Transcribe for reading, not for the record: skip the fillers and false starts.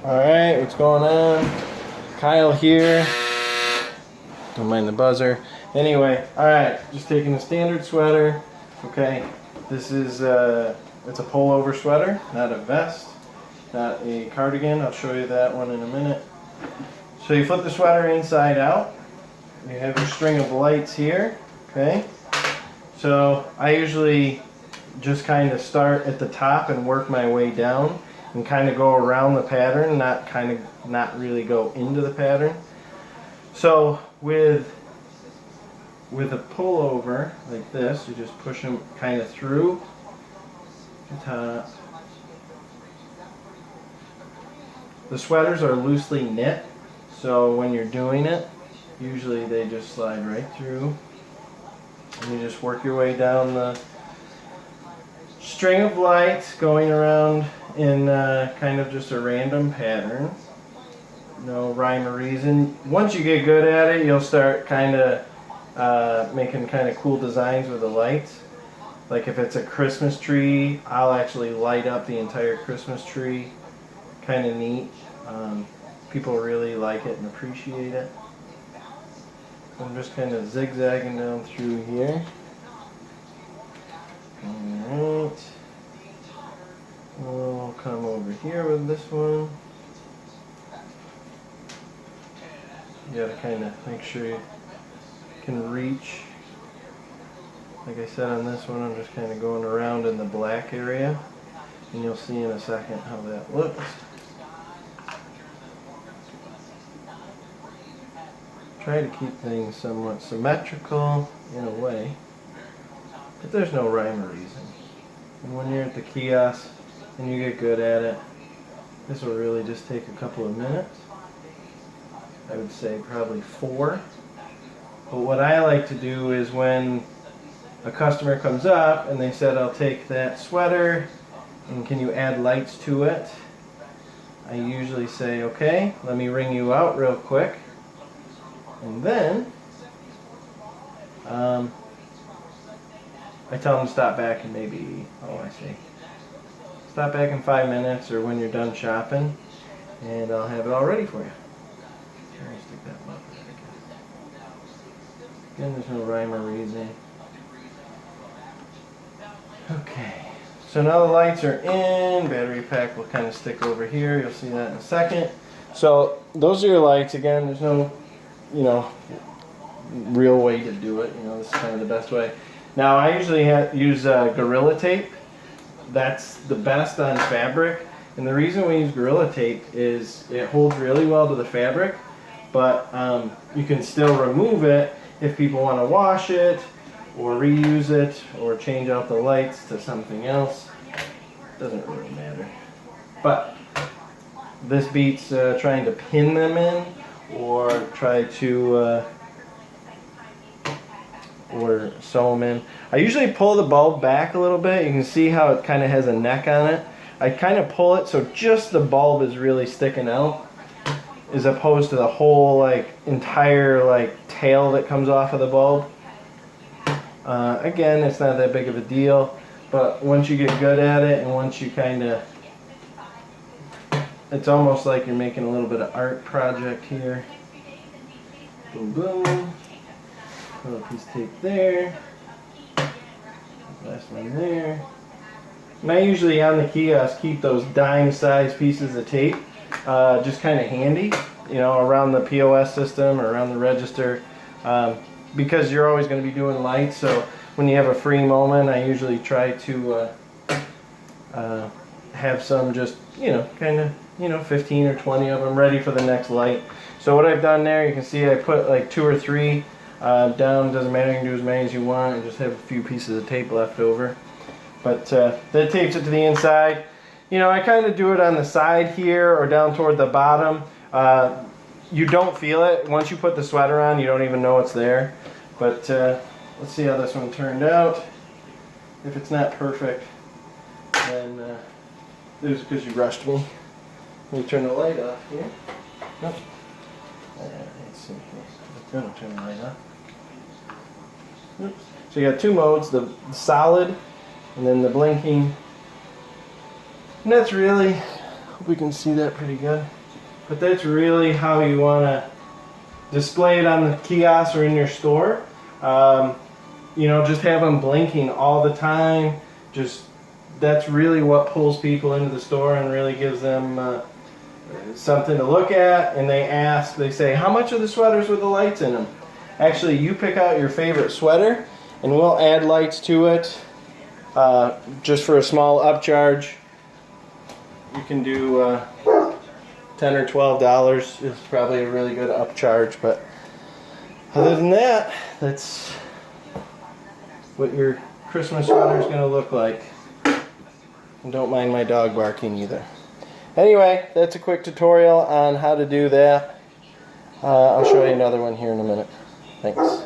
Alright, what's going on? Kyle here. Don't mind the buzzer. Anyway, alright, just taking a standard sweater. Okay, this is it's a pullover sweater, not a vest, not a cardigan. I'll show you that one in a minute. So you flip the sweater inside out. You have your string of lights here. Okay, so I usually just kind of start at the top and work my way down and kind of go around the pattern, not really go into the pattern. So with a pullover like this, you just push them kind of through the top. The sweaters are loosely knit, so when you're doing it, usually they just slide right through. And you just work your way down the string of lights, going around in kind of just a random pattern. No rhyme or reason. Once you get good at it, you'll start kind of making kind of cool designs with the lights. Like if it's a Christmas tree, I'll actually light up the entire Christmas tree. Kind of neat. People really like it and appreciate it. I'm just kind of zigzagging down through here. Alright. We'll come over here with this one. You gotta kind of make sure you can reach. Like I said on this one, I'm just kind of going around in the black area. And you'll see in a second how that looks. Try to keep things somewhat symmetrical in a way. But there's no rhyme or reason. And when you're at the kiosk and you get good at it, this will really just take a couple of minutes. I would say probably 4. But what I like to do is when a customer comes up and they said, I'll take that sweater and can you add lights to it? I usually say, okay, let me ring you out real quick. And then I tell them to stop back in maybe, stop back in 5 minutes or when you're done shopping, and I'll have it all ready for you. Stick that one up there again. Again, there's no rhyme or reason. Okay, so now the lights are in. Battery pack will kind of stick over here. You'll see that in a second. So those are your lights. Again, there's no, real way to do it. This is kind of the best way. Now I usually use Gorilla Tape. That's the best on fabric. And the reason we use Gorilla Tape is it holds really well to the fabric, but you can still remove it if people want to wash it or reuse it or change out the lights to something else. Doesn't really matter. But this beats trying to pin them in or try to or sew them in. I usually pull the bulb back a little bit. You can see how it kind of has a neck on it. I kind of pull it so just the bulb is really sticking out, as opposed to the whole entire tail that comes off of the bulb. Again, it's not that big of a deal, but once you get good at it and once you it's almost like you're making a little bit of art project here. Boom, boom. Put a piece of tape there. Last one there. And I usually on the kiosk keep those dime-sized pieces of tape just kind of handy, around the POS system or around the register, because you're always going to be doing lights. So when you have a free moment, I usually try to have some just, 15 or 20 of them ready for the next light. So what I've done there, you can see I put 2 or 3 down. Doesn't matter, you can do as many as you want and just have a few pieces of tape left over. But that tapes it to the inside. I kind of do it on the side here or down toward the bottom. You don't feel it. Once you put the sweater on, you don't even know it's there. But let's see how this one turned out. If it's not perfect, then it was because you rushed me. Let me turn the light off here. Nope. Let's see. I'm going to turn the light off. Oops. So you got 2 modes, the solid and then the blinking. And that's really Hope we can see that pretty good. But that's really how you want to display it on the kiosk or in your store. You know, just have them blinking all the time. That's really what pulls people into the store and really gives them something to look at. And they say, how much are the sweaters with the lights in them? Actually, you pick out your favorite sweater and we'll add lights to it just for a small upcharge. You can do $10 or $12 is probably a really good upcharge, but other than that, that's what your Christmas sweater is going to look like. And don't mind my dog barking either. Anyway, that's a quick tutorial on how to do that. I'll show you another one here in a minute. Thanks.